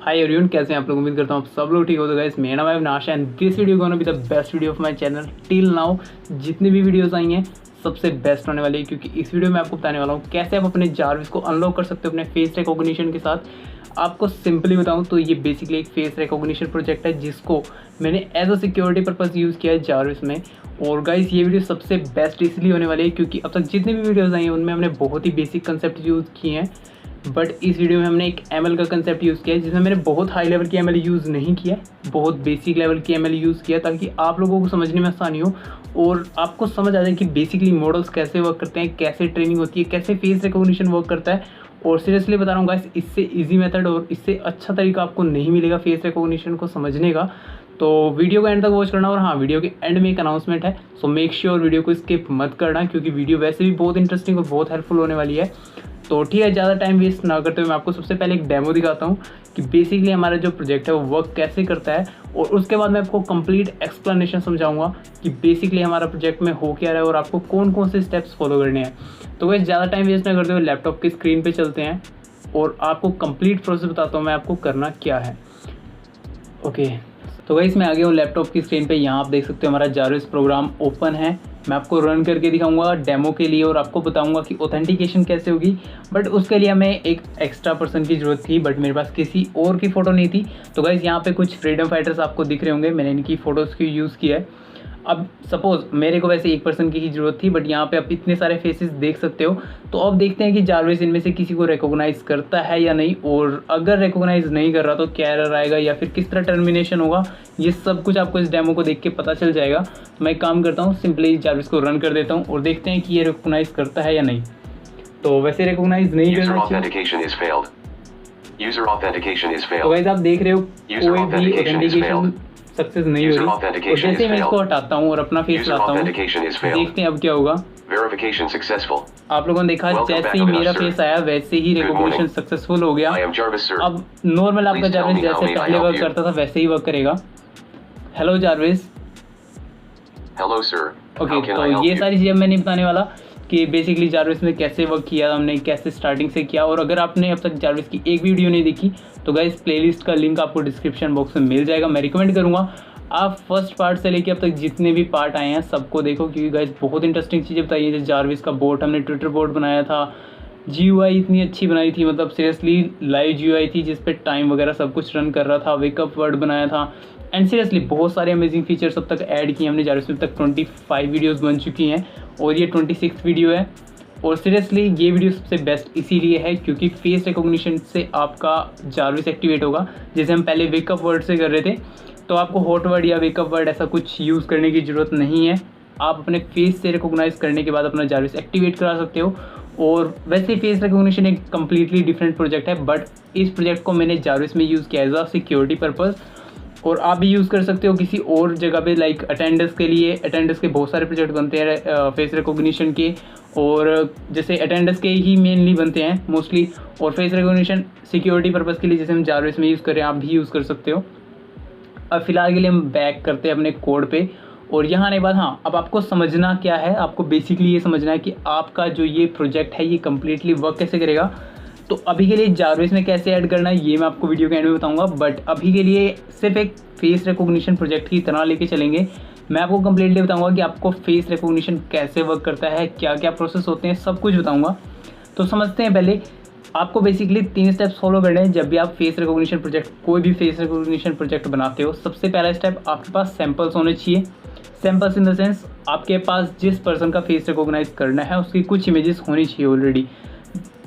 Hi everyone, कैसे हैं आप लोग। उम्मीद करता हूँ आप सब लोग ठीक हो। तो गाइस, मेरा नाम है Avinash and this video gonna be the best video of my channel till now. जितनी भी वीडियोस आई हैं सबसे बेस्ट होने वाली है, क्योंकि इस वीडियो में आपको बताने वाला हूँ कैसे आप अपने जारविस को अनलॉक कर सकते हो अपने फेस रिकॉग्निशन के साथ। आपको सिंपली बताऊँ तो ये बेसिकली एक फेस रिकॉग्निशन प्रोजेक्ट है जिसको मैंने as a security purpose use किया है जारविस में। और गाइस, ये वीडियो सबसे बेस्ट इसलिए होने वाली है क्योंकि अब तक जितनी भी वीडियोज़ आई हैं उनमें हमने बहुत ही बेसिक कंसेप्ट यूज़ किए हैं, बट इस वीडियो में हमने एक एमएल का कंसेप्ट यूज़ किया है जिसमें मैंने बहुत हाई लेवल की एमएल यूज़ नहीं किया, बहुत बेसिक लेवल की एमएल यूज़ किया ताकि आप लोगों को समझने में आसानी हो और आपको समझ आ जाए कि बेसिकली मॉडल्स कैसे वर्क करते हैं, कैसे ट्रेनिंग होती है, कैसे फेस रिकॉग्निशन वर्क करता है। और सीरियसली बता रहा हूँ गाइस, इससे ईजी मेथड और इससे अच्छा तरीका आपको नहीं मिलेगा फेस रिकॉग्निशन को समझने का। तो वीडियो को एंड तक वॉच करना। और हाँ, वीडियो के एंड में एक अनाउंसमेंट है, सो मेक श्योर वीडियो को स्किप मत करना क्योंकि वीडियो वैसे भी बहुत इंटरेस्टिंग और बहुत हेल्पफुल होने वाली है। तो ठीक है, ज़्यादा टाइम वेस्ट ना करते हुए मैं आपको सबसे पहले एक डेमो दिखाता हूँ कि बेसिकली हमारा जो प्रोजेक्ट है वो वर्क कैसे करता है, और उसके बाद मैं आपको कंप्लीट एक्सप्लेनेशन समझाऊंगा कि बेसिकली हमारा प्रोजेक्ट में हो क्या रहा है और आपको कौन कौन से स्टेप्स फॉलो करने हैं। तो वैसे ज़्यादा टाइम वेस्ट ना करते हुए लैपटॉप की स्क्रीन पर चलते हैं और आपको कंप्लीट प्रोसेस बताता हूँ मैं आपको करना क्या है। ओके, तो गाइस मैं आ गया हूँ लैपटॉप की स्क्रीन पे। यहाँ आप देख सकते हो हमारा जारविस प्रोग्राम ओपन है। मैं आपको रन करके दिखाऊंगा डेमो के लिए और आपको बताऊंगा कि ऑथेंटिकेशन कैसे होगी। बट उसके लिए हमें एक एक्स्ट्रा पर्सन की ज़रूरत थी, बट मेरे पास किसी और की फ़ोटो नहीं थी। तो गाइस, यहाँ पे कुछ फ्रीडम फाइटर्स आपको दिख रहे होंगे, मैंने इनकी फ़ोटोज़ की यूज़ किया है। अब सपोज़ मेरे को वैसे एक पर्सन की ही ज़रूरत थी, बट यहाँ पे आप इतने सारे फेसेस देख सकते हो। तो अब देखते हैं कि जारविस इनमें से किसी को रिकॉग्नाइज़ करता है या नहीं, और अगर रिकॉग्नाइज़ नहीं कर रहा तो क्या एरर आएगा या फिर किस तरह टर्मिनेशन होगा, ये सब कुछ आपको इस डेमो को देख के पता चल जाएगा। तो मैं एक काम करता हूँ, सिंपली जारविस को रन कर देता हूँ और देखते हैं कि ये रिकॉग्नाइज़ करता है या नहीं। तो वैसे रिकॉग्नाइज़ नहीं करना चाहिए। तो गाइस, आप देख रहे हो कोई भी ऑथेंटिकेशन सक्सेस नहीं हो रही। और जैसे मैं इसको हटाता हूँ और अपना फेस लाता हूँ, देखते हैं अब क्या होगा। Verification successful. आप लोगों ने देखा जैसे ही मेरा फेस आया वैसे ही रिकॉग्निशन सक्सेसफुल हो गया। अब नॉर्मल आपका जारविस जैसे पहले वर्क करता था वैसे ही वर्क करेगा। Hello Jarvis. Hello sir. Okay, तो ये सारी चीज़ें मैं नहीं बताने वाला कि बेसिकली जारविस में कैसे वर्क किया हमने, कैसे स्टार्टिंग से किया। और अगर आपने अब तक जारविस की एक वीडियो नहीं देखी तो गाइस, प्लेलिस्ट का लिंक आपको डिस्क्रिप्शन बॉक्स में मिल जाएगा। मैं रिकमेंड करूँगा आप फर्स्ट पार्ट से लेके अब तक जितने भी पार्ट आए हैं सबको देखो, क्योंकि गाइस बहुत इंटरेस्टिंग चीज़ें बताई है। जैसे जारविस का बोर्ड, हमने ट्विटर बोर्ड बनाया था, GUI इतनी अच्छी बनाई थी, मतलब सीरियसली लाइव GUI थी जिस पे टाइम वगैरह सब कुछ रन कर रहा था, वेकअप वर्ड बनाया था, एंड सीरियसली बहुत सारे अमेजिंग फीचर्स अब तक ऐड किए हमने जारविस में। अब तक 25 वीडियोज़ बन चुकी हैं और ये 26th वीडियो है। और सीरियसली ये वीडियो सबसे बेस्ट इसीलिए है क्योंकि फेस रिकॉग्निशन से आपका जारविस एक्टिवेट होगा। जैसे हम पहले वेकअप वर्ड से कर रहे थे, तो आपको हॉट वर्ड या वेकअप वर्ड ऐसा कुछ यूज़ करने की ज़रूरत नहीं है। आप अपने फेस से रिकॉग्नाइज़ करने के बाद अपना जारविस एक्टिवेट करा सकते हो। और वैसे फेस रिकॉग्निशन एक कम्प्लीटली डिफरेंट प्रोजेक्ट है, बट इस प्रोजेक्ट को मैंने जारविस में यूज़ किया एज अ सिक्योरिटी पर्पज़। और आप भी यूज़ कर सकते हो किसी और जगह पे, लाइक अटेंडेंस के लिए। अटेंडेंस के बहुत सारे प्रोजेक्ट बनते हैं फेस रिकॉग्निशन के, और जैसे अटेंडेंस के ही मेनली बनते हैं मोस्टली। और फेस रिकॉग्निशन सिक्योरिटी पर्पज़ के लिए जैसे हम जारविस में यूज़ करें, आप भी यूज़ कर सकते हो। अब फिलहाल के लिए हम बैक करते हैं अपने कोड पे, और यहाँ आने के बाद हाँ, अब आपको समझना क्या है, आपको बेसिकली ये समझना है कि आपका जो ये प्रोजेक्ट है ये कम्प्लीटली वर्क कैसे करेगा। तो अभी के लिए जारविस में कैसे ऐड करना है ये मैं आपको वीडियो के एंड में बताऊंगा, बट अभी के लिए सिर्फ एक फेस रिकॉग्निशन प्रोजेक्ट की तरह लेके चलेंगे। मैं आपको कम्प्लीटली बताऊंगा कि आपको फेस रिकॉग्निशन कैसे वर्क करता है, क्या क्या प्रोसेस होते हैं, सब कुछ बताऊँगा। तो समझते हैं। पहले आपको बेसिकली 3 स्टेप्स फॉलो करने हैं जब भी आप फेस रिकॉग्निशन प्रोजेक्ट, कोई भी फेस रिकॉग्निशन प्रोजेक्ट बनाते हो। सबसे पहला स्टेप, आपके पास सैम्पल्स होने चाहिए। सैम्पल्स इन द सेंस, आपके पास जिस पर्सन का फेस रिकॉग्नाइज करना है उसकी कुछ इमेजेस होनी चाहिए ऑलरेडी।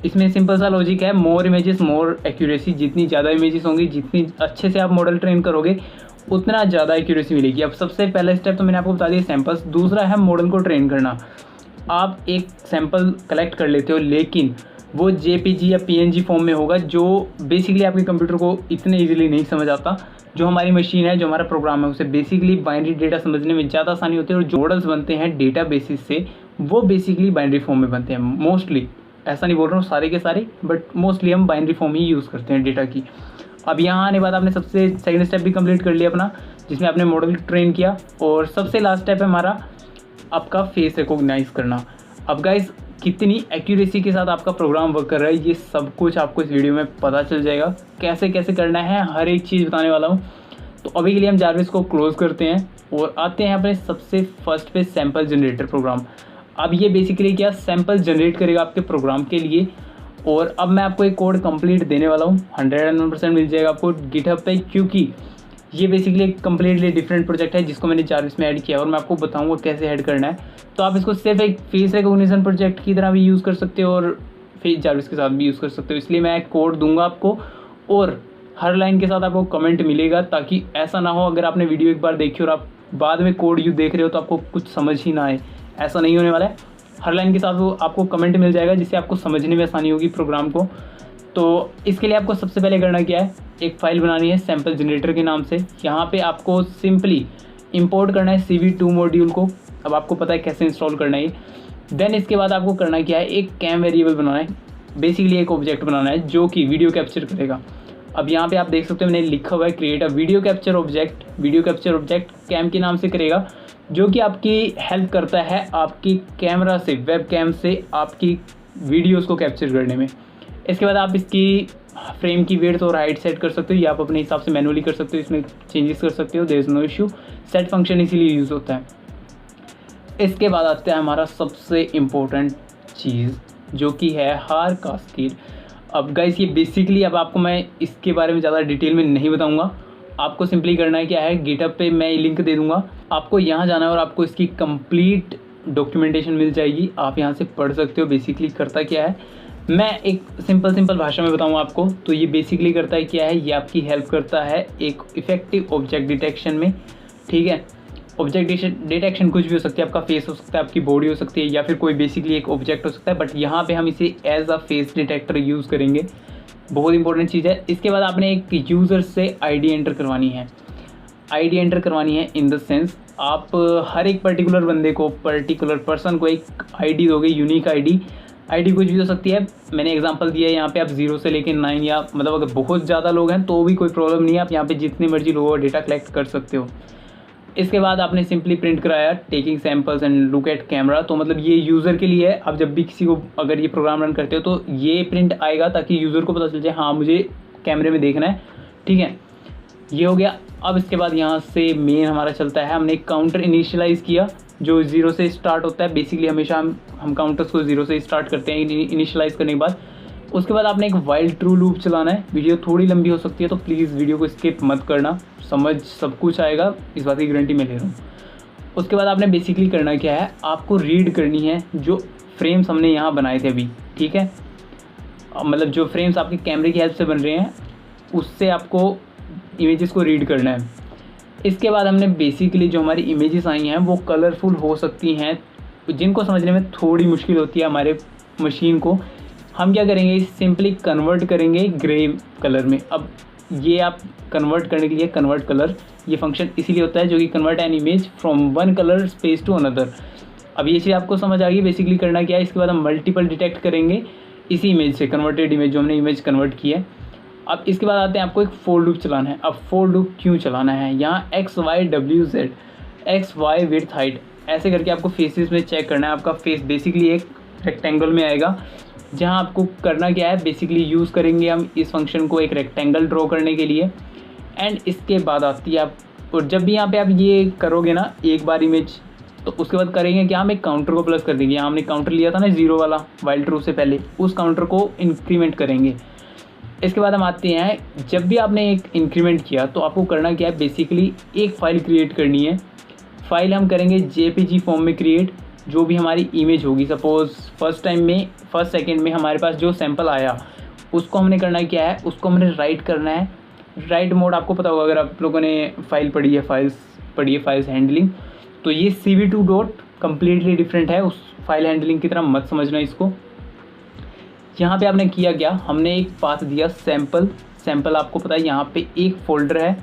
इसमें सिंपल सा लॉजिक है, मोर इमेजेस मोर एक्यूरेसी। जितनी ज़्यादा इमेजेस होंगी, जितनी अच्छे से आप मॉडल ट्रेन करोगे, उतना ज़्यादा एक्यूरेसी मिलेगी। अब सबसे पहला स्टेप तो मैंने आपको बता दिया, सैम्पल्स। दूसरा है मॉडल को ट्रेन करना। आप एक सैम्पल कलेक्ट कर लेते हो, लेकिन वो JPG या PNG फॉर्म में होगा, जो बेसिकली आपके कंप्यूटर को इतने इजीली नहीं समझ आता। जो हमारी मशीन है, जो हमारा प्रोग्राम है, उसे बेसिकली बाइनरी डेटा समझने में ज़्यादा आसानी होती है। और जो मॉडल्स बनते हैं डेटा बेसिस से, वो बेसिकली बाइनरी फॉर्म में बनते हैं मोस्टली। ऐसा नहीं बोल रहा हूँ सारे के सारे, बट मोस्टली हम बाइनरी फॉर्म ही यूज़ करते हैं डेटा की। अब यहाँ आने के बाद आपने सबसे सेकंड स्टेप भी कंप्लीट कर लिया अपना, जिसमें आपने मॉडल ट्रेन किया। और सबसे लास्ट स्टेप है हमारा आपका फेस रिकॉग्नाइज करना। अब गाइस, कितनी एक्यूरेसी के साथ आपका प्रोग्राम वर्क कर रहा है, ये सब कुछ आपको इस वीडियो में पता चल जाएगा। कैसे कैसे करना है हर एक चीज़ बताने वाला हूँ। तो अभी के लिए हम जारविस को क्लोज़ करते हैं और आते हैं अपने सबसे फर्स्ट पे सैम्पल जनरेटर प्रोग्राम। अब ये बेसिकली क्या सैम्पल जनरेट करेगा आपके प्रोग्राम के लिए। और अब मैं आपको एक कोड कंप्लीट देने वाला हूँ, 101% मिल जाएगा आपको गिटहब पे, क्योंकि ये बेसिकली एक कम्प्लीटली डिफरेंट प्रोजेक्ट है जिसको मैंने जारविस में ऐड किया और मैं आपको बताऊंगा कैसे ऐड करना है। तो आप इसको सिर्फ एक फेस रिकॉग्निशन प्रोजेक्ट की तरह भी यूज़ कर सकते हो और फेस जारविस के साथ भी यूज़ कर सकते हो। इसलिए मैं एक कोड दूंगा आपको और हर लाइन के साथ आपको कमेंट मिलेगा, ताकि ऐसा ना हो अगर आपने वीडियो एक बार देखी और आप बाद में कोड यूँ देख रहे हो तो आपको कुछ समझ ही ना आए। ऐसा नहीं होने वाला है, हर लाइन के साथ वो आपको कमेंट मिल जाएगा जिससे आपको समझने में आसानी होगी प्रोग्राम को। तो इसके लिए आपको सबसे पहले करना क्या है, एक फ़ाइल बनानी है सैम्पल जनरेटर के नाम से। यहाँ पे आपको सिंपली इंपोर्ट करना है CV2 मॉड्यूल को। अब आपको पता है कैसे इंस्टॉल करना है। देन इसके बाद आपको करना क्या है, एक कैम वेरिएबल बनाना है, बेसिकली एक ऑब्जेक्ट बनाना है जो कि वीडियो कैप्चर करेगा। अब यहाँ पे आप देख सकते हो मैंने लिखा हुआ है create a video capture object. Video capture object cam के नाम से करेगा, जो कि आपकी हेल्प करता है आपकी कैमरा से, वेब कैम से आपकी वीडियोज़ को कैप्चर करने में। इसके बाद आप इसकी फ्रेम की विड्थ और हाइट सेट कर सकते हो, या आप अपने हिसाब से मैनुअली कर सकते हो, इसमें चेंजेस कर सकते हो, there is no issue. Set function इसीलिए यूज़ होता है। इसके बाद आता है हमारा सबसे इम्पोर्टेंट चीज़ जो कि है हार कास्केड। अब गाइस ये बेसिकली अब आपको मैं इसके बारे में ज़्यादा डिटेल में नहीं बताऊँगा। आपको सिंपली करना है क्या है, गिटहब पे मैं लिंक दे दूँगा, आपको यहाँ जाना है और आपको इसकी कंप्लीट डॉक्यूमेंटेशन मिल जाएगी। आप यहाँ से पढ़ सकते हो बेसिकली करता क्या है। मैं एक सिंपल भाषा में बताऊँ आपको, तो ये बेसिकली करता है क्या है, ये आपकी हेल्प करता है एक इफेक्टिव ऑब्जेक्ट डिटेक्शन में। ठीक है, ऑब्जेक्ट डिटेक्शन कुछ भी हो सकती है, आपका फेस हो सकता है, आपकी बॉडी हो सकती है, या फिर कोई बेसिकली एक ऑब्जेक्ट हो सकता है, बट यहाँ पे हम इसे as a face detector use करेंगे। बहुत इंपॉर्टेंट चीज़ है। इसके बाद आपने एक यूज़र से आईडी एंटर करवानी है। आईडी एंटर करवानी है इन द सेंस आप हर एक पर्टिकुलर बंदे को, पर्टिकुलर पर्सन को एक आईडी दोगे, यूनिक आईडी कुछ भी हो सकती है। मैंने एग्जांपल दिया है यहाँ पे, आप 0 से लेकर 9 या मतलब अगर बहुत ज़्यादा लोग हैं तो भी कोई प्रॉब्लम नहीं है, आप यहाँ पे जितने मर्जी लोगों का डेटा कलेक्ट कर सकते हो। इसके बाद आपने सिंपली प्रिंट कराया taking samples and look at camera. तो मतलब ये यूज़र के लिए है। आप जब भी किसी को अगर ये प्रोग्राम रन करते हो तो ये प्रिंट आएगा ताकि यूज़र को पता चल जाए हाँ मुझे कैमरे में देखना है। ठीक है, ये हो गया। अब इसके बाद यहाँ से मेन हमारा चलता है, हमने एक काउंटर इनिशियलाइज़ किया जो 0 से स्टार्ट होता है। बेसिकली हमेशा हम काउंटर्स को 0 से स्टार्ट करते हैं इनिशियलाइज़ करने के बाद। उसके बाद आपने एक वाइल ट्रू लूप चलाना है। वीडियो थोड़ी लंबी हो सकती है तो प्लीज़ वीडियो को स्किप मत करना, समझ सब कुछ आएगा, इस बात की गारंटी मैं ले रहा हूँ। उसके बाद आपने बेसिकली करना क्या है, आपको रीड करनी है जो फ्रेम्स हमने यहाँ बनाए थे अभी। ठीक है, मतलब जो फ्रेम्स आपके कैमरे की हेल्प से बन रहे हैं उससे आपको इमेजेस को रीड करना है। इसके बाद हमने बेसिकली जो हमारी इमेजेस आई हैं वो कलरफुल हो सकती हैं, जिनको समझने में थोड़ी मुश्किल होती है हमारे मशीन को। हम क्या करेंगे, सिंपली कन्वर्ट करेंगे ग्रे कलर में। अब ये आप कन्वर्ट करने के लिए कन्वर्ट कलर ये फंक्शन इसीलिए होता है जो कि convert an image from one colour space to another. अब ये चीज़ आपको समझ आ गई बेसिकली करना क्या है। इसके बाद हम मल्टीपल डिटेक्ट करेंगे इसी इमेज से, कन्वर्टेड इमेज जो हमने इमेज कन्वर्ट की है। अब इसके बाद आते हैं आपको एक फोर लूप चलाना है। अब फोर लूप क्यों चलाना है, यहाँ X Y W Z, X Y width height ऐसे करके आपको फेसेस में चेक करना है। आपका फेस बेसिकली एक रेक्टेंगल में आएगा, जहाँ आपको करना क्या है, बेसिकली यूज़ करेंगे हम इस फंक्शन को एक रेक्टेंगल ड्रॉ करने के लिए। एंड इसके बाद आती है आप, और जब भी यहाँ पे आप ये करोगे ना एक बार इमेज, तो उसके बाद करेंगे कि हम एक काउंटर को प्लस कर देंगे। यहाँ हमने काउंटर लिया था ना 0 वाला वाइल ट्रू से पहले, उस काउंटर को इंक्रीमेंट करेंगे। इसके बाद हम आते हैं, जब भी आपने एक इंक्रीमेंट किया तो आपको करना क्या है, बेसिकली एक फ़ाइल क्रिएट करनी है। फ़ाइल हम करेंगे JPG फॉर्म में क्रिएट, जो भी हमारी इमेज होगी। सपोज़ फर्स्ट सेकंड में हमारे पास जो सैंपल आया उसको हमने करना क्या है, उसको हमने राइट करना है। राइट मोड आपको पता होगा अगर आप लोगों ने फाइल पढ़ी है, फाइल्स हैंडलिंग, तो ये CV2 डॉट कम्प्लीटली डिफरेंट है उस फाइल हैंडलिंग की तरह, मत समझना इसको। यहाँ पे आपने किया क्या, हमने एक पाथ दिया सैंपल आपको पता है यहाँ पे एक फ़ोल्डर है।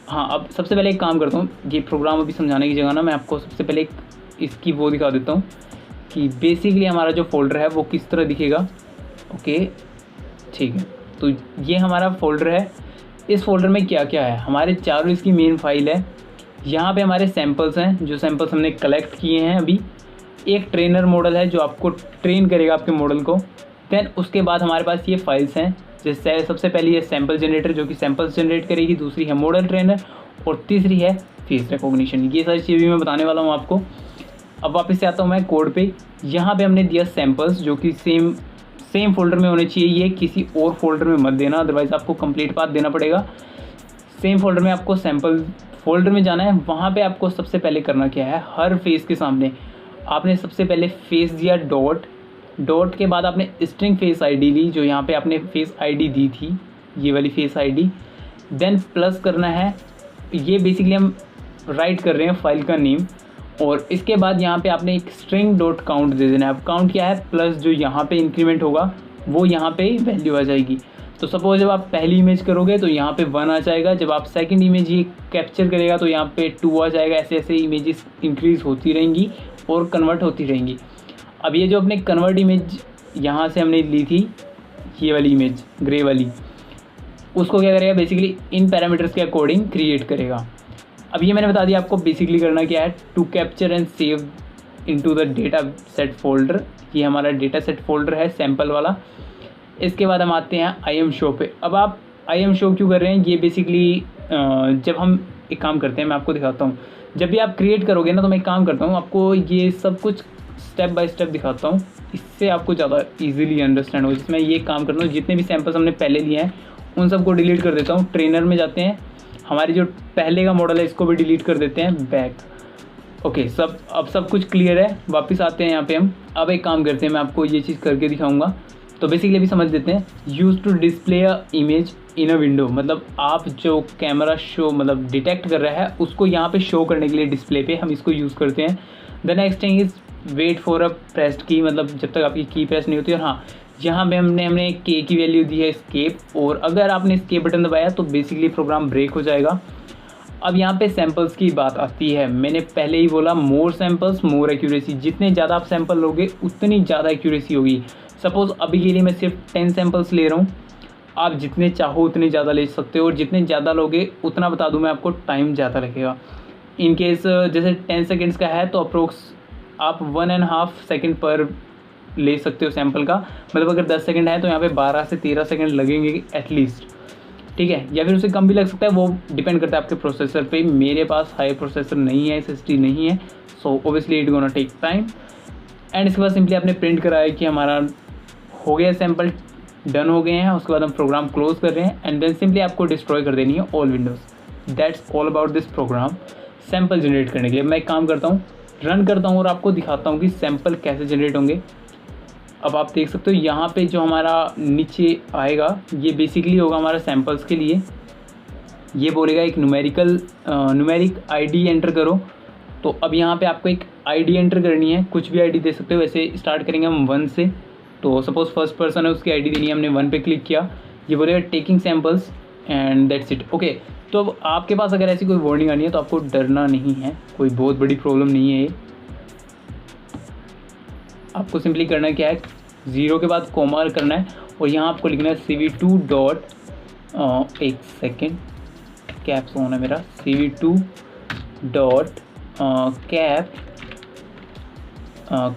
हाँ, अब सबसे पहले एक काम करता हूँ, ये प्रोग्राम अभी समझाने की जगह ना मैं आपको सबसे पहले इसकी वो दिखा देता हूँ कि बेसिकली हमारा जो फोल्डर है वो किस तरह दिखेगा। ओके ठीक है, तो ये हमारा फोल्डर है। इस फोल्डर में क्या क्या है, हमारे चारों इसकी मेन फाइल है। यहाँ पे हमारे सैंपल्स हैं, जो सैंपल्स हमने कलेक्ट किए हैं अभी। एक ट्रेनर मॉडल है जो आपको ट्रेन करेगा आपके मॉडल को। देन उसके बाद हमारे पास ये फाइल्स हैं, जैसे सबसे पहली है सैम्पल जनरेटर जो कि सैम्पल्स जनरेट करेगी, दूसरी है मॉडल ट्रेनर और तीसरी है फेस रिकॉग्निशन। ये सारी चीज़ें भी मैं बताने वाला हूँ आपको। अब वापस से आता हूँ मैं कोड पे। यहाँ पे हमने दिया सैम्पल्स जो कि सेम फोल्डर में होने चाहिए, ये किसी और फोल्डर में मत देना, अदरवाइज़ आपको कंप्लीट पाथ देना पड़ेगा। सेम फोल्डर में आपको सैम्पल फोल्डर में जाना है। वहाँ पे आपको सबसे पहले करना क्या है, हर फेस के सामने आपने सबसे पहले फेस दिया डॉट के बाद आपने स्ट्रिंग फेस आईडी ली, जो यहाँ पे आपने फेस आईडी दी थी, ये वाली फेस आईडी। देन प्लस करना है, ये बेसिकली हम राइट कर रहे हैं फाइल का नेम, और इसके बाद यहाँ पे आपने एक स्ट्रिंग डॉट काउंट दे देना है। अब काउंट क्या है, प्लस जो यहाँ पे इंक्रीमेंट होगा वो यहाँ पे वैल्यू आ जाएगी। तो सपोज जब आप पहली इमेज करोगे तो यहाँ पे 1 आ जाएगा, जब आप सेकंड इमेज ये कैप्चर करेगा तो यहाँ पे 2 आ जाएगा। ऐसे ऐसे इमेजेस इंक्रीज़ होती रहेंगी और कन्वर्ट होती रहेंगी। अब ये जो अपने कन्वर्ट इमेज यहाँ से हमने ली थी, ये वाली इमेज ग्रे वाली, उसको क्या करेगा, बेसिकली इन पैरामीटर्स के अकॉर्डिंग क्रिएट करेगा। अब ये मैंने बता दिया आपको बेसिकली करना क्या है, to capture and save into the data set folder. ये हमारा डेटा सेट फोल्डर है सैम्पल वाला। इसके बाद हम आते हैं आई एम शो पे। अब आप आई एम शो क्यों कर रहे हैं, ये बेसिकली जब हम एक काम करते हैं, मैं आपको दिखाता हूँ। जब भी आप क्रिएट करोगे ना, तो मैं एक काम करता हूँ, आपको ये सब कुछ स्टेप बाय स्टेप दिखाता हूँ, इससे आपको ज़्यादा इजीली अंडरस्टैंड हो। जिसमें ये काम करता हूँ, जितने भी सैंपल्स हमने पहले लिए हैं उन सबको डिलीट कर देता हूँ। ट्रेनर में जाते हैं, हमारी जो पहले का मॉडल है इसको भी डिलीट कर देते हैं, बैक। ओके, अब सब कुछ क्लियर है। वापस आते हैं यहाँ पे हम। अब एक काम करते हैं, मैं आपको ये चीज़ करके दिखाऊंगा। तो बेसिकली अभी समझ लेते हैं, use to display a image in a window, मतलब आप जो कैमरा शो मतलब डिटेक्ट कर रहा है उसको यहाँ पे शो करने के लिए डिस्प्ले पे हम इसको यूज़ करते हैं। The next thing is wait for a pressed key, मतलब जब तक आपकी की प्रेस नहीं होती। और हाँ, यहाँ पे हमने के की वैल्यू दी है एस्केप, और अगर आपने एस्केप बटन दबाया तो बेसिकली प्रोग्राम ब्रेक हो जाएगा। अब यहाँ पे सैम्पल्स की बात आती है। मैंने पहले ही बोला, मोर सैम्पल्स मोर एक्यूरेसी। जितने ज़्यादा आप सैम्पल लोगे उतनी ज़्यादा एक्यूरेसी होगी। सपोज़ अभी के लिए मैं सिर्फ 10 सैम्पल्स ले रहा हूँ, आप जितने चाहो उतने ज़्यादा ले सकते हो, और जितने ज़्यादा लोगे उतना बता दूँ मैं आपको टाइम ज़्यादा लगेगा। इन केस जैसे 10 सेकेंड्स का है तो अप्रोक्स आप 1.5 सेकेंड पर ले सकते हो सैंपल का। मतलब अगर 10 सेकंड है तो यहाँ पे 12 से 13 सेकंड लगेंगे एटलीस्ट, ठीक है, या फिर उससे कम भी लग सकता है, वो डिपेंड करता है आपके प्रोसेसर पे। मेरे पास हाई प्रोसेसर नहीं है, SSD नहीं है, so obviously it gonna take time. And इसके बाद सिंपली आपने प्रिंट कराया कि हमारा हो गया सैंपल, डन हो गए हैं। उसके बाद हम प्रोग्राम क्लोज कर रहे हैं, एंड देन सिंपली आपको डिस्ट्रॉय कर देनी है all windows. That's all about this program. Sample generate करने के लिए मैं एक काम करता हूँ, रन करता हूँ और आपको दिखाता हूँ कि सैंपल कैसे जनरेट होंगे। अब आप देख सकते हो यहाँ पे जो हमारा नीचे आएगा ये बेसिकली होगा हमारा सैंपल्स के लिए। ये बोलेगा एक न्यूमेरिक आईडी एंटर करो। तो अब यहाँ पे आपको एक आईडी एंटर करनी है, कुछ भी आईडी दे सकते हो। वैसे स्टार्ट करेंगे हम 1 से, तो सपोज फर्स्ट पर्सन है उसकी आईडी देनी है, हमने 1 पे क्लिक किया। ये बोलेगा taking samples and that's it. Okay, तो अब आपके पास अगर ऐसी कोई वार्निंग आनी है तो आपको डरना नहीं है, कोई बहुत बड़ी प्रॉब्लम नहीं है ये। आपको सिंपली करना क्या है, 0 के बाद कोमा करना है, और यहाँ आपको लिखना है CV2 डॉट एक सेकेंड कैप्स ऑन है मेरा, CV2 dot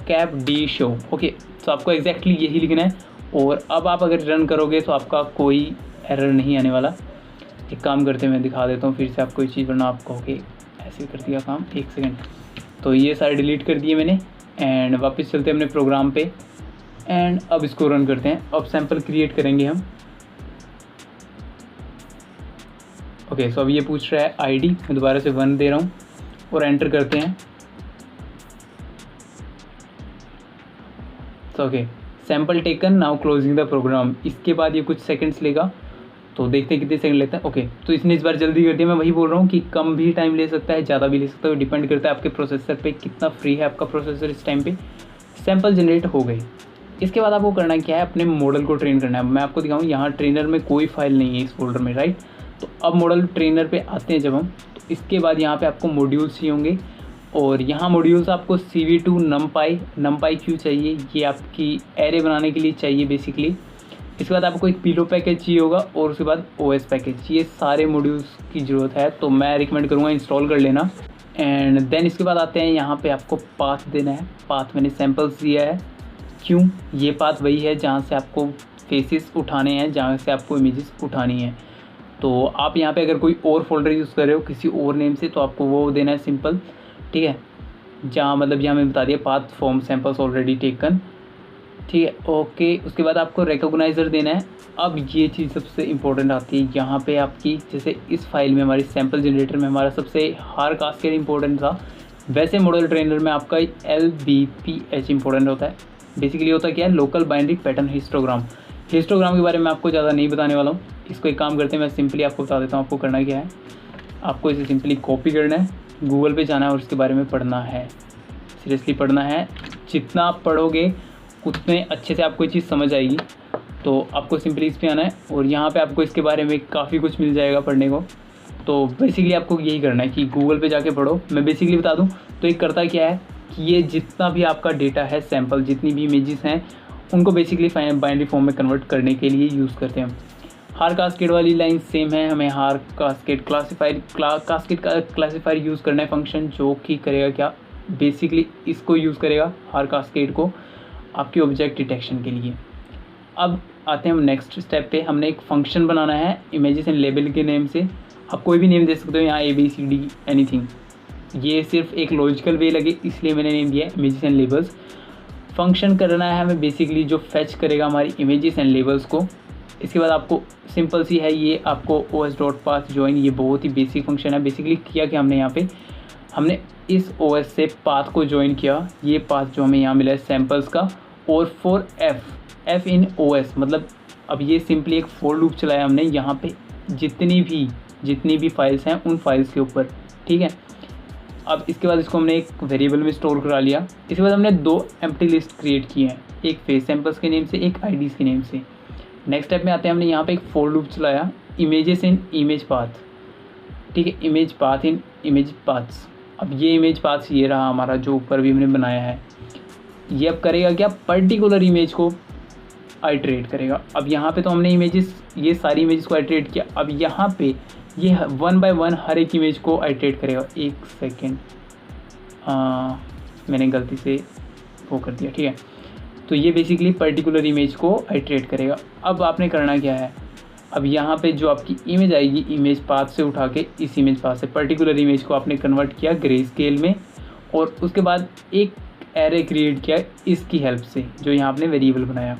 cap D show. Okay, तो आपको एग्जैक्टली यही लिखना है। और अब आप अगर रन करोगे तो आपका कोई एरर नहीं आने वाला। एक काम करते हैं, मैं दिखा देता हूँ फिर से आपको ये चीज़, वरना आप कहोगे ऐसे कर दिया काम। एक सेकेंड, तो ये सारे डिलीट कर दिए मैंने, एंड वापस चलते हैं अपने प्रोग्राम पे, एंड अब इसको रन करते हैं। अब सैंपल क्रिएट करेंगे हम। ओके, सो अब ये पूछ रहा है आईडी, मैं दोबारा से 1 दे रहा हूँ और एंटर करते हैं। तो okay, sample taken, now closing the program. इसके बाद ये कुछ सेकंड्स लेगा, तो देखते हैं कितने सेकंड लेता है। ओके, तो इसने इस बार जल्दी कर दिया। मैं वही बोल रहा हूँ कि कम भी टाइम ले सकता है, ज़्यादा भी ले सकता है, डिपेंड करता है आपके प्रोसेसर पे, कितना फ्री है आपका प्रोसेसर इस टाइम पे। सैंपल जनरेट हो गई। इसके बाद आपको करना क्या है, अपने मॉडल को ट्रेन करना है। मैं आपको दिखाऊँ, यहाँ ट्रेनर में कोई फाइल नहीं है इस फोल्डर में, राइट। तो अब मॉडल ट्रेनर पे आते हैं जब हम, तो इसके बाद यहाँ पे आपको मॉड्यूल्स चाहिए होंगे, और यहाँ मॉड्यूल्स आपको CV2 नमपाई क्यों चाहिए, ये आपकी एरे बनाने के लिए चाहिए बेसिकली। इसके बाद आपको एक पिलो पैकेज चाहिए होगा, और उसके बाद OS पैकेज। ये सारे मॉड्यूल्स की ज़रूरत है, तो मैं रिकमेंड करूँगा इंस्टॉल कर लेना। एंड देन इसके बाद आते हैं यहाँ पे आपको पाथ देना है। पाथ मैंने सैम्पल्स दिया है। क्यों? ये पाथ वही है जहाँ से आपको फेसेस उठाने हैं, जहाँ से आपको इमेजेस उठानी है। तो आप यहाँ पे अगर कोई और फोल्डर यूज़ कर रहे हो किसी और नेम से तो आपको वो देना है सिंपल, ठीक है। जहाँ मतलब यहाँ मैंने बता दिया path form samples already taken, ठीक है, ओके। उसके बाद आपको रिकॉग्नाइज़र देना है। अब ये चीज़ सबसे इंपॉर्टेंट आती है यहाँ पे आपकी, जैसे इस फाइल में हमारी सैम्पल जनरेटर में हमारा सबसे हार कास्केड इंपॉर्टेंट था, वैसे मॉडल ट्रेनर में आपका LBPH इंपॉर्टेंट होता है। बेसिकली होता क्या है, local binary pattern histogram. Histogram के बारे में आपको ज़्यादा नहीं बताने वाला हूँ। इसको एक काम करते हैं, मैं सिंपली आपको बता देता हूँ आपको करना क्या है। आपको इसे सिंपली कॉपी करना है, गूगल पे जाना है और इसके बारे में पढ़ना है, सीरियसली पढ़ना है। जितना आप पढ़ोगे उतने अच्छे से आपको ये चीज़ समझ आएगी। तो आपको सिंपली इस पर आना है और यहाँ पे आपको इसके बारे में काफ़ी कुछ मिल जाएगा पढ़ने को। तो बेसिकली आपको यही करना है कि गूगल पे जाके पढ़ो। मैं बेसिकली बता दूँ तो ये करता क्या है कि ये जितना भी आपका डेटा है, सैम्पल जितनी भी इमेजेस हैं, उनको बेसिकली बाइनरी फॉर्म में कन्वर्ट करने के लिए यूज़ करते हैं। हार कास्केड वाली लाइन सेम है, हमें हार कास्केड क्लासीफायर यूज़ करना है फंक्शन, जो कि करेगा क्या, बेसिकली इसको यूज़ करेगा हार कास्केड को आपकी ऑब्जेक्ट डिटेक्शन के लिए। अब आते हैं हम नेक्स्ट स्टेप पे। हमने एक फंक्शन बनाना है इमेजेस एंड लेबल के नेम से। आप कोई भी नेम दे सकते हो यहाँ, ABCD एनीथिंग। ये सिर्फ एक लॉजिकल वे लगे इसलिए मैंने नेम दिया है इमेजेस एंड लेबल्स। फंक्शन करना है हमें बेसिकली जो फेच करेगा हमारी इमेजेस एंड लेबल्स को। इसके बाद आपको सिंपल सी है, ये आपको os.path join, ये बहुत ही बेसिक फंक्शन है। बेसिकली किया कि हमने यहाँ पे हमने इस OS से पाथ को ज्वाइन किया, ये पाथ जो हमें यहाँ मिला है सैम्पल्स का, और फॉर F इन OS, मतलब अब ये सिंपली एक फॉर लूप चलाया हमने यहाँ पे जितनी भी फाइल्स हैं उन फाइल्स के ऊपर, ठीक है। अब इसके बाद इसको हमने एक वेरिएबल में स्टोर करा लिया। इसके बाद हमने 2 एम्प्टी लिस्ट क्रिएट किए हैं, एक फेस सैम्पल्स के नेम से, एक IDs के नेम से। नेक्स्ट स्टेप में आते हैं, हमने यहाँ पे एक फॉर लूप चलाया इमेजेस इन इमेज पाथ, ठीक है, इमेज पाथ इन इमेज पाथ्स। अब ये इमेज पाथ्स ये रहा हमारा जो ऊपर भी हमने बनाया है। ये अब करेगा क्या, पर्टिकुलर इमेज को आइटरेट करेगा। अब यहाँ पे तो हमने इमेजेस, ये सारी इमेजेस को आइटरेट किया। अब यहाँ पे ये 1 बाय 1 हर एक इमेज को आइटरेट करेगा। एक सेकेंड, मैंने गलती से वो कर दिया, ठीक है। तो ये बेसिकली पर्टिकुलर इमेज को आइटरेट करेगा। अब आपने करना क्या है, अब यहाँ पे जो आपकी इमेज आएगी इमेज पाथ से उठा के इस इमेज पाथ से पर्टिकुलर इमेज को आपने कन्वर्ट किया ग्रे स्केल में, और उसके बाद एक एरे क्रिएट किया इसकी हेल्प से, जो यहाँ आपने वेरिएबल बनाया।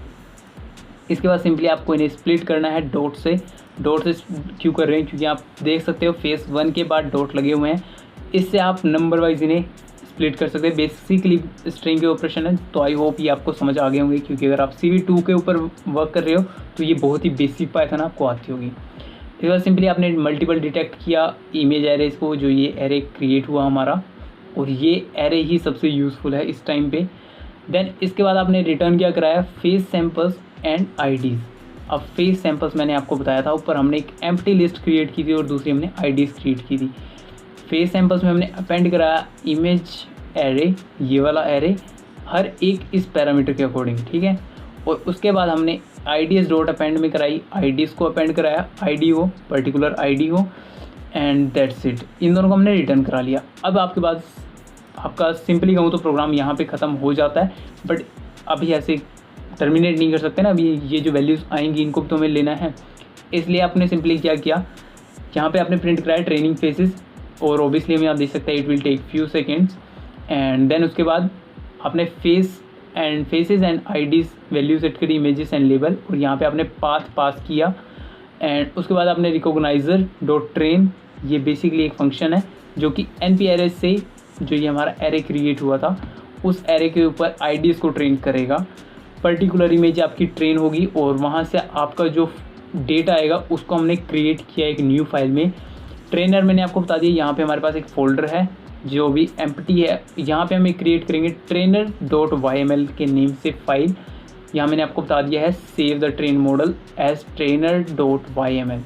इसके बाद सिंपली आपको इन्हें स्प्लिट करना है डॉट से। डॉट से क्यों कर रहे हैं, क्योंकि आप देख सकते हो फेस 1 के बाद डॉट लगे हुए हैं, इससे आप नंबर वाइज इन्हें स्प्लिट कर सकते हैं। बेसिकली स्ट्रिंग के ऑपरेशन है। तो आई होप ये आपको समझ आ गए होंगे, क्योंकि अगर आप CV2 के ऊपर वर्क कर रहे हो तो ये बहुत ही बेसिक पाइथन आपको आती होगी। इसके बाद सिंपली आपने मल्टीपल डिटेक्ट किया इमेज एरेज को, जो ये एरे क्रिएट हुआ हमारा, और ये एरे ही सबसे यूज़फुल है इस टाइम पे। देन इसके बाद आपने रिटर्न क्या कराया, फेस सैम्पल्स एंड IDs। अब फेस सैम्पल्स मैंने आपको बताया था, ऊपर हमने एक एम्प्टी लिस्ट क्रिएट की थी और दूसरी हमने IDs क्रिएट की थी। फेस सैम्पल्स में हमने अपेंड कराया इमेज एरे, ये वाला एरे, हर एक इस पैरामीटर के अकॉर्डिंग, ठीक है। और उसके बाद हमने IDs डॉट अपेंड में कराई, IDs को अपेंड कराया, ID हो, पर्टिकुलर ID हो, एंड दैट्स इट। इन दोनों को हमने रिटर्न करा लिया। अब आपके पास, आपका सिंपली कहूँ तो प्रोग्राम यहाँ पे ख़त्म हो जाता है, बट अभी ऐसे टर्मिनेट नहीं कर सकते ना। अभी ये जो वैल्यूज़ आएंगी इनको भी तो हमें लेना है, इसलिए आपने सिंपली क्या किया, यहाँ पे आपने प्रिंट कराया ट्रेनिंग फेसेस, और ओबियसली हम यहाँ देख सकते हैं it will take few seconds. And then उसके बाद आपने faces and IDs value set करी, इमेजेस एंड लेबल, और यहाँ पे आपने पाथ पास किया। एंड उसके बाद आपने रिकॉग्नाइजर डॉट ट्रेन, ये बेसिकली एक फंक्शन है जो कि NP एरे से जो ये हमारा एरे क्रिएट हुआ था उस एरे के ऊपर IDs को ट्रेन करेगा। पर्टिकुलर इमेज आपकी ट्रेन होगी और वहाँ से आपका जो डेटा आएगा उसको हमने क्रिएट किया एक न्यू फाइल में। ट्रेनर मैंने आपको बता दिया, यहाँ पे हमारे पास एक फ़ोल्डर है जो भी एम्प्टी है, यहाँ पे हमें क्रिएट करेंगे trainer.yml के नेम से फाइल। यहाँ मैंने आपको बता दिया है save the train model as trainer.yml,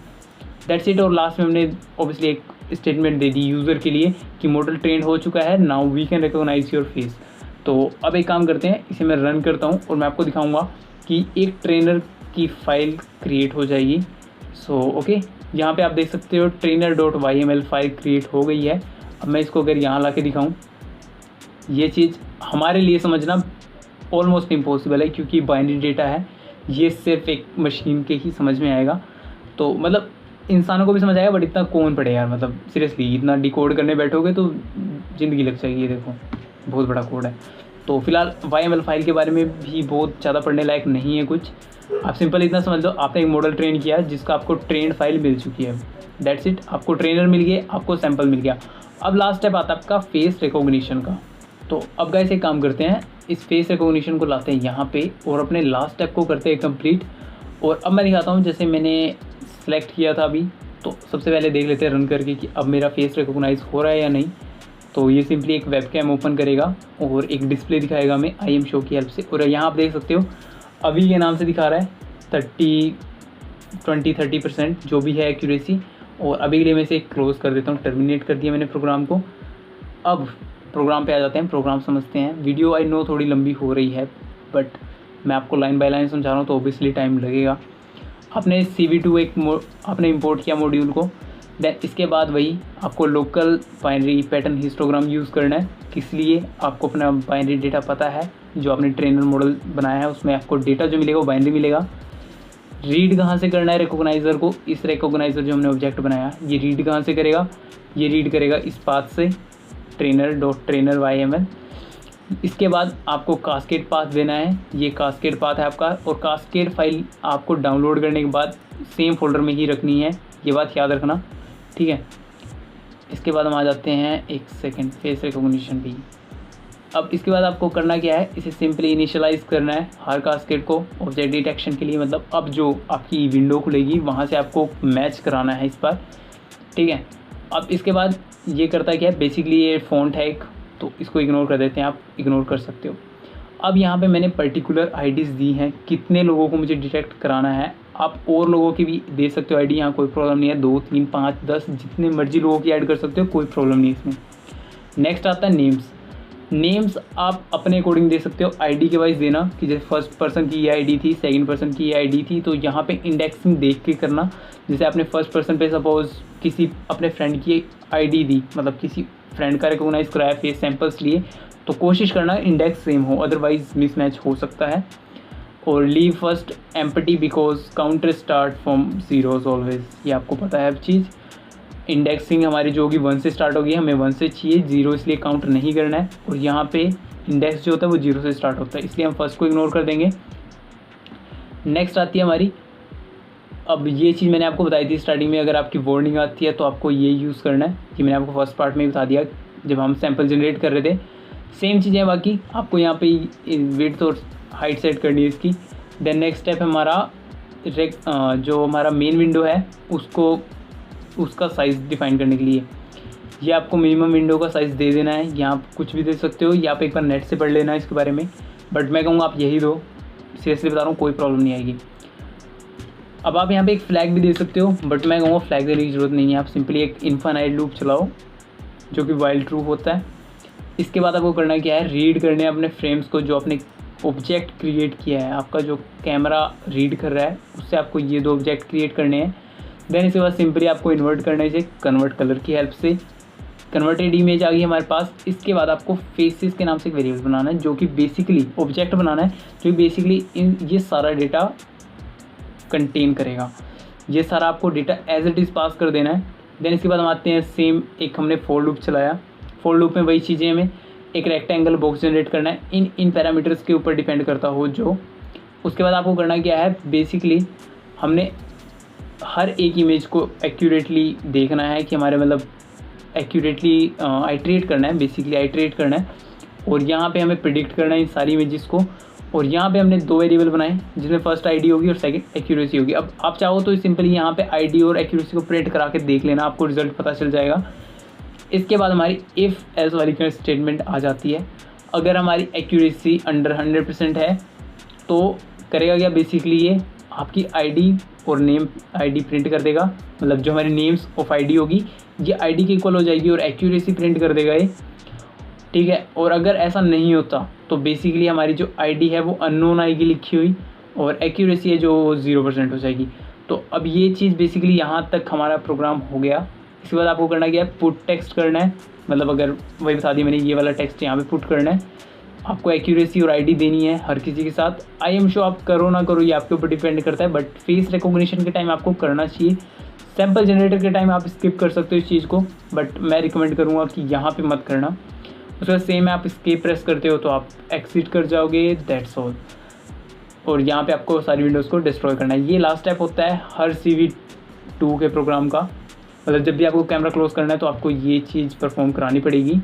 that's it. और लास्ट में हमने ऑब्वियसली एक स्टेटमेंट दे दी यूज़र के लिए कि मॉडल ट्रेन हो चुका है, now we can recognise your face. तो अब एक काम करते हैं, इसे मैं रन करता हूँ और मैं आपको दिखाऊंगा कि एक ट्रेनर की फ़ाइल क्रिएट हो जाएगी। सो ओके, यहाँ पे आप देख सकते हो trainer.yml फाइल क्रिएट हो गई है। अब मैं इसको अगर यहाँ ला के दिखाऊँ, ये चीज़ हमारे लिए समझना ऑलमोस्ट इम्पॉसिबल है, क्योंकि बाइनरी डेटा है, ये सिर्फ एक मशीन के ही समझ में आएगा। तो मतलब इंसानों को भी समझ आएगा, बट इतना कौन पढ़े यार, मतलब सीरियसली इतना डिकोड करने बैठोगे तो ज़िंदगी लग जाएगी। ये देखो बहुत बड़ा कोड है। तो फिलहाल YML फाइल के बारे में भी बहुत ज़्यादा पढ़ने लायक नहीं है कुछ। आप सिंपल इतना समझ लो, आपने एक मॉडल ट्रेन किया जिसका आपको ट्रेंड फाइल मिल चुकी है, दैट्स इट। आपको ट्रेनर मिल गया, आपको सैम्पल मिल गया। अब लास्ट स्टेप आता है आपका फेस रिकॉग्निशन का। तो अब गाइस एक काम करते हैं, इस फेस रिकॉग्निशन को लाते हैं यहाँ पे और अपने लास्ट स्टेप को करते हैं कंप्लीट। और अब मैं दिखाता हूँ, जैसे मैंने सेलेक्ट किया था अभी, तो सबसे पहले देख लेते हैं रन करके कि अब मेरा फेस रिकॉग्नाइज हो रहा है या नहीं। तो ये सिंपली एक वेबकैम ओपन करेगा और एक डिस्प्ले दिखाएगा हमें IM शो की हेल्प से। और यहाँ आप देख सकते हो अभी के नाम से दिखा रहा है 30% जो भी है एक्यूरेसी। और अभी के लिए मैं इसे क्लोज़ कर देता हूँ, टर्मिनेट कर दिया मैंने प्रोग्राम को। अब प्रोग्राम पे आ जाते हैं, प्रोग्राम समझते हैं। वीडियो आई नो थोड़ी लंबी हो रही है, बट मैं आपको लाइन बाय लाइन समझा रहा हूँ तो ऑब्वियसली टाइम लगेगा। आपने CV2 आपने इंपोर्ट किया मॉड्यूल को, देन इसके बाद वही आपको local binary pattern histogram use करना है। किस लिए? आपको अपना बाइनरी डेटा पता है, जो आपने ट्रेनर मॉडल बनाया है उसमें आपको डेटा जो मिलेगा वो बाइनरी मिलेगा। रीड कहाँ से करना है रिकॉग्नाइज़र को? इस रिकॉग्नाइज़र जो हमने ऑब्जेक्ट बनाया, ये रीड कहाँ से करेगा? ये रीड करेगा इस पाथ से, trainer YML। इसके बाद आपको कास्केड पाथ देना है, ये कास्केड पाथ है आपका। और कास्केड फाइल आपको डाउनलोड करने के बाद सेम फोल्डर में ही रखनी है, ये बात याद रखना, ठीक है। इसके बाद हम आ जाते हैं, एक सेकेंड, फेस रिकॉग्निशन भी। अब इसके बाद आपको करना क्या है, इसे सिंपली इनिशियलाइज़ करना है हर कास्केड को ऑब्जेक्ट डिटेक्शन के लिए। मतलब अब जो आपकी विंडो खुलेगी वहाँ से आपको मैच कराना है इस बार, ठीक है। अब इसके बाद ये करता क्या है, बेसिकली ये फ़ॉन्ट है एक, तो इसको इग्नोर कर देते हैं, आप इग्नोर कर सकते हो। अब यहाँ पे मैंने पर्टिकुलर IDs दी हैं, कितने लोगों को मुझे डिटेक्ट कराना है। आप और लोगों की भी दे सकते हो ID, यहाँ कोई प्रॉब्लम नहीं है। 2, 3, 5, 10 जितने मर्जी लोगों की ऐड कर सकते हो, कोई प्रॉब्लम नहीं इसमें। नेक्स्ट आता है नेम्स आप अपने अकॉर्डिंग दे सकते हो, ID के वाइज देना कि जैसे फर्स्ट पर्सन की ये ID थी, सेकंड पर्सन की ये ID थी, तो यहाँ पे इंडेक्सिंग देख के करना। जैसे आपने फर्स्ट पर्सन पे सपोज किसी अपने फ्रेंड की ID दी, मतलब किसी फ्रेंड का रिकॉग्नाइज कराया, फेस सैंपल्स लिए, तो कोशिश करना इंडेक्स सेम हो, अदरवाइज मिसमैच हो सकता है। और leave first empty because counter start from zeros always, ये आपको पता है अब चीज़। इंडेक्सिंग हमारी जो होगी 1 से स्टार्ट होगी, हमें 1 से चाहिए, 0 इसलिए काउंट नहीं करना है। और यहाँ पे इंडेक्स जो होता है वो 0 से स्टार्ट होता है, इसलिए हम फर्स्ट को इग्नोर कर देंगे। नेक्स्ट आती है हमारी, अब ये चीज़ मैंने आपको बताई थी स्टार्टिंग में, अगर आपकी वार्निंग आती है तो आपको ये यूज़ करना है, ये मैंने आपको फर्स्ट पार्ट में ही बता दिया जब हम सैम्पल जनरेट कर रहे थे। सेम चीज़ें बाकी आपको यहाँ पे विड्थ और हाइट सेट करनी है इसकी। देन नेक्स्ट स्टेप है हमारा जो हमारा मेन विंडो है उसका साइज़ डिफाइन करने के लिए ये आपको मिनिमम विंडो का साइज़ दे देना है। यहाँ आप कुछ भी दे सकते हो, या आप एक बार नेट से पढ़ लेना है इसके बारे में, बट मैं कहूँगा आप यही दो, सीरियसली बता रहा हूँ, कोई प्रॉब्लम नहीं आएगी। अब आप यहाँ पे एक फ्लैग भी दे सकते हो, बट मैं कहूँगा फ्लैग देने की ज़रूरत नहीं है, आप सिंपली एक इनफाइनाइट लूप चलाओ जो कि वाइल ट्रू होता है। इसके बाद आपको करना क्या है, रीड करने हैं अपने फ्रेम्स को, जो आपने ऑब्जेक्ट क्रिएट किया है, आपका जो कैमरा रीड कर रहा है उससे आपको ये 2 ऑब्जेक्ट क्रिएट करने हैं। देन इसके बाद सिंपली आपको इन्वर्ट करना है इसे कन्वर्ट कलर की हेल्प से। कन्वर्टेड इमेज आ गई हमारे पास। इसके बाद आपको फेसेस के नाम से एक वेरिएबल बनाना है, जो कि बेसिकली ऑब्जेक्ट बनाना है, जो कि बेसिकली ये सारा डेटा कंटेन करेगा। ये सारा आपको डेटा एज इट इज़ पास कर देना है। देन इसके बाद हम आते हैं, सेम एक हमने फॉर लूप चलाया, फॉर लूप में वही चीज़ें, हमें एक रेक्टेंगल बॉक्स जनरेट करना है, इन पैरामीटर्स के ऊपर डिपेंड करता हो जो। उसके बाद आपको करना क्या है, बेसिकली हमने हर एक इमेज को एक्यूरेटली देखना है कि हमारे मतलब एक्यूरेटली आइट्रेट करना है, बेसिकली आइट्रेट करना है। और यहाँ पे हमें प्रिडिक्ट करना है इन सारी इमेजेस को। और यहाँ पे हमने 2 वेरिएबल बनाए, जिसमें फर्स्ट ID होगी और सेकंड एक्यूरेसी होगी। अब आप चाहो तो सिंपली यहाँ पे ID और एक्यूरेसी को प्रिंट करा के देख लेना, आपको रिजल्ट पता चल जाएगा। इसके बाद हमारी इफ़ एल्स वाली स्टेटमेंट आ जाती है। अगर हमारी एक्यूरेसी अंडर 100% है तो करेगा क्या, बेसिकली ये आपकी ID और नेम ID प्रिंट कर देगा, मतलब जो हमारी नेम्स ऑफ ID होगी ये ID के इक्वल हो जाएगी और एक्यूरेसी प्रिंट कर देगा ये, ठीक है। और अगर ऐसा नहीं होता तो बेसिकली हमारी जो ID है वो अननोन आएगी लिखी हुई, और एक्यूरेसी है जो 0% हो जाएगी। तो अब ये चीज़ बेसिकली यहाँ तक हमारा प्रोग्राम हो गया। इसके बाद आपको करना क्या है, पुट टेक्स्ट करना है। मतलब अगर वही बता दी मैंने, ये वाला टेक्स्ट यहाँ पे पुट करना है, आपको एक्यूरेसी और आईडी देनी है हर किसी के साथ। आई एम श्योर आप करो ना करो ये आपके ऊपर डिपेंड करता है, बट फेस रिकॉग्निशन के टाइम आपको करना चाहिए। सैम्पल जनरेटर के टाइम आप स्किप कर सकते हो इस चीज़ को, बट मैं रिकमेंड करूँगा कि यहाँ पे मत करना। उसके बाद सेम है, आप स्केप प्रेस करते हो तो आप एक्सिट कर जाओगे, दैट्स ऑल। और यहाँ पे आपको सारी विंडोज़ को डिस्ट्रॉय करना है। ये लास्ट स्टेप होता है हर CV2 के प्रोग्राम का, मतलब जब भी आपको कैमरा क्लोज करना है तो आपको ये चीज़ परफॉर्म करानी पड़ेगी।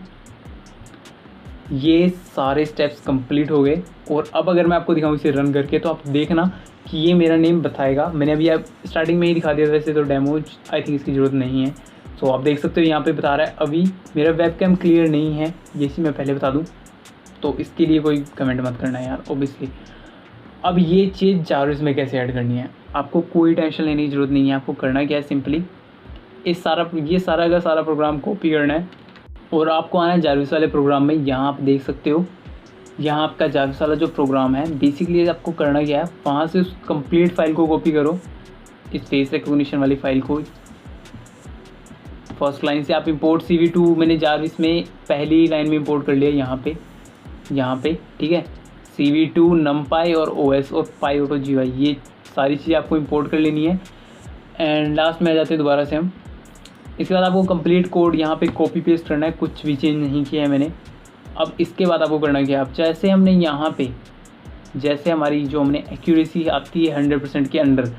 ये सारे स्टेप्स कंप्लीट हो गए और अब अगर मैं आपको दिखाऊँ इसे रन करके तो आप देखना कि ये मेरा नेम बताएगा। मैंने अभी आप स्टार्टिंग में ही दिखा दिया था, वैसे तो डेमो आई थिंक इसकी ज़रूरत नहीं है। सो आप देख सकते हो यहाँ पे बता रहा है अभी मेरा वेबकैम क्लियर नहीं है, ये चीज़ मैं पहले बता दूँ, तो इसके लिए कोई कमेंट मत करना यार ओबियसली। अब ये चीज़ जारविस में कैसे ऐड करनी है, आपको कोई टेंशन लेने की ज़रूरत नहीं है। आपको करना क्या है, सिंपली ये सारा का सारा प्रोग्राम कॉपी करना है और आपको आना है जारविस वाले प्रोग्राम में। यहाँ आप देख सकते हो, यहाँ आपका जारविस वाला जो प्रोग्राम है, बेसिकली आपको करना क्या है, वहाँ से उस कंप्लीट फाइल को कॉपी करो, इस फेस रिकॉग्निशन वाली फाइल को। फर्स्ट लाइन से आप इंपोर्ट CV2 मैंने जारविस में पहली लाइन में इंपोर्ट कर लिया, यहाँ पे ठीक है। CV2 numpy और OS और PyAutoGui ये सारी चीज़ें आपको इंपोर्ट कर लेनी है। एंड लास्ट में आ जाते हैं दोबारा से हम। इसके बाद आपको कंप्लीट कोड यहाँ पे कॉपी पेस्ट करना है, कुछ भी चेंज नहीं किया है मैंने। अब इसके बाद आपको करना क्या, अब जैसे हमने यहाँ पे जैसे हमारी जो हमने एक्यूरेसी आती है 100% के अंडर,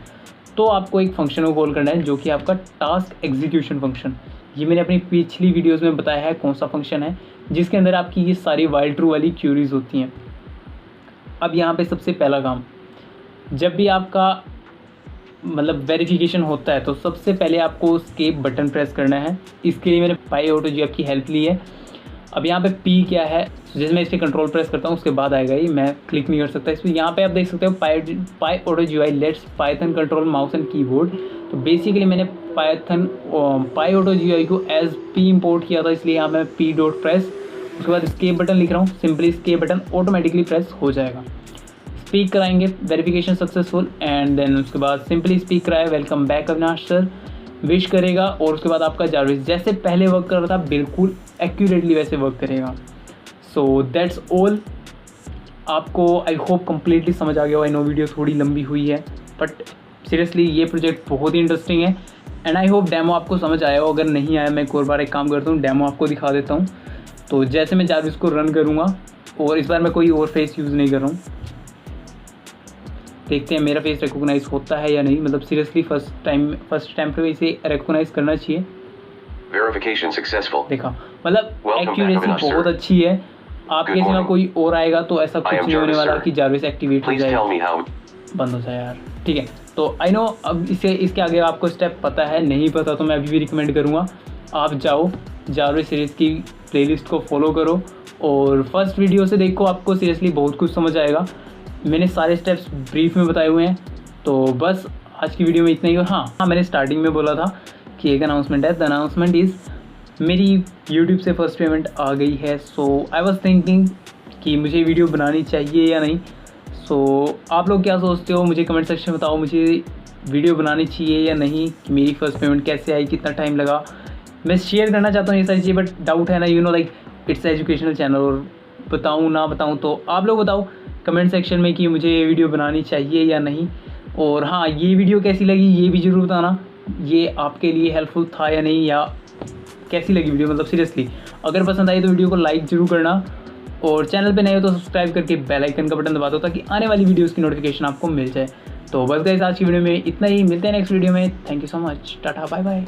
तो आपको एक फंक्शन को कॉल करना है जो कि आपका टास्क एग्जीक्यूशन फंक्शन। ये मैंने अपनी पिछली वीडियोज़ में बताया है कौन सा फंक्शन है, जिसके अंदर आपकी ये सारी वाइल ट्रू वाली क्यूरीज होती हैं। अब यहाँ पे सबसे पहला काम, जब भी आपका मतलब वेरिफिकेशन होता है तो सबसे पहले आपको एस्केप बटन प्रेस करना है। इसके लिए मैंने PyAutoGui की हेल्प ली है। अब यहाँ पे P क्या है, जैसे मैं इस पर कंट्रोल प्रेस करता हूँ उसके बाद आएगा, ये मैं क्लिक नहीं कर सकता इस पर। यहाँ पे आप देख सकते हो PyAutoGui let's Python control mouse and keyboard. तो बेसिकली मैंने PyAutoGui को एज P इंपोर्ट किया था, इसलिए यहाँ मैं P डॉट प्रेस, उसके बाद एस्केप बटन लिख रहा हूँ, simply escape button automatically press हो जाएगा। स्पीक कराएंगे वेरिफिकेशन सक्सेसफुल, एंड देन उसके बाद सिंपली स्पीक कराए welcome back Avinash sir, wish करेगा और उसके बाद आपका जारविस जैसे पहले वर्क कर रहा था बिल्कुल एक्यूरेटली वैसे वर्क करेगा। So that's all. आपको आई होप कम्प्लीटली समझ आ गया हो। आई नो वीडियो थोड़ी लंबी हुई है, बट सीरियसली ये प्रोजेक्ट बहुत ही इंटरेस्टिंग है एंड आई होप डेमो आपको समझ आया हो। अगर नहीं आया मैं एक और बार एक काम करता हूँ, डेमो आपको दिखा देता हूँ। तो जैसे मैं जारविस को रन करूँगा और इस बार मैं कोई और फेस यूज़ नहीं कर रहा हूँ, देखते हैं मेरा फेस रिकॉग्नाइज होता है या नहीं। मतलब सीरियसली फर्स्ट टाइम पे इसे रिकॉग्नाइज करना चाहिए। Verification successful. देखा, मतलब Welcome back, एक्यूरेसी Avinash, बहुत sir. अच्छी है। आपके Good सिवा morning. कोई और आएगा तो ऐसा कुछ am नहीं होने Jarvis, वाला sir. कि जारविस एक्टिवेट हो Please जाए। tell me how. बंद हो जाए यार, ठीक है। तो आई नो अब इसके आगे आपको स्टेप पता है, नहीं पता तो मैं अभी भी रिकमेंड करूँगा आप जाओ जारविस सीरीज़ की प्लेलिस्ट को फॉलो करो और फर्स्ट वीडियो से देखो, आपको सीरियसली बहुत कुछ समझ आएगा। मैंने सारे स्टेप्स ब्रीफ में बताए हुए हैं। तो बस आज की वीडियो में इतना ही। और हाँ, मैंने स्टार्टिंग में बोला था कि एक अनाउंसमेंट है। द अनाउंसमेंट इज़ मेरी यूट्यूब से फर्स्ट पेमेंट आ गई है। सो आई वॉज थिंकिंग कि मुझे वीडियो बनानी चाहिए या नहीं। सो आप लोग क्या सोचते हो, मुझे कमेंट सेक्शन में बताओ, मुझे वीडियो बनानी चाहिए या नहीं, कि मेरी फर्स्ट पेमेंट कैसे आई, कितना टाइम लगा। मैं शेयर करना चाहता हूँ ये सारी चीज़ें, बट डाउट है ना, you know like it's educational channel, और बताऊँ ना बताऊँ। तो आप लोग बताओ कमेंट सेक्शन में कि मुझे वीडियो बनानी चाहिए या नहीं। और हाँ, ये वीडियो कैसी लगी ये भी ज़रूर बताना, ये आपके लिए हेल्पफुल था या नहीं, या कैसी लगी वीडियो। मतलब सीरियसली अगर पसंद आई तो वीडियो को लाइक ज़रूर करना और चैनल पे नए हो तो सब्सक्राइब करके बेल आइकन का बटन दबा दो ताकि आने वाली वीडियोस की नोटिफिकेशन आपको मिल जाए। तो बस गाइस आज की वीडियो में इतना ही, मिलते हैं नेक्स्ट वीडियो में। थैंक यू सो मच, टाटा बाय बाय।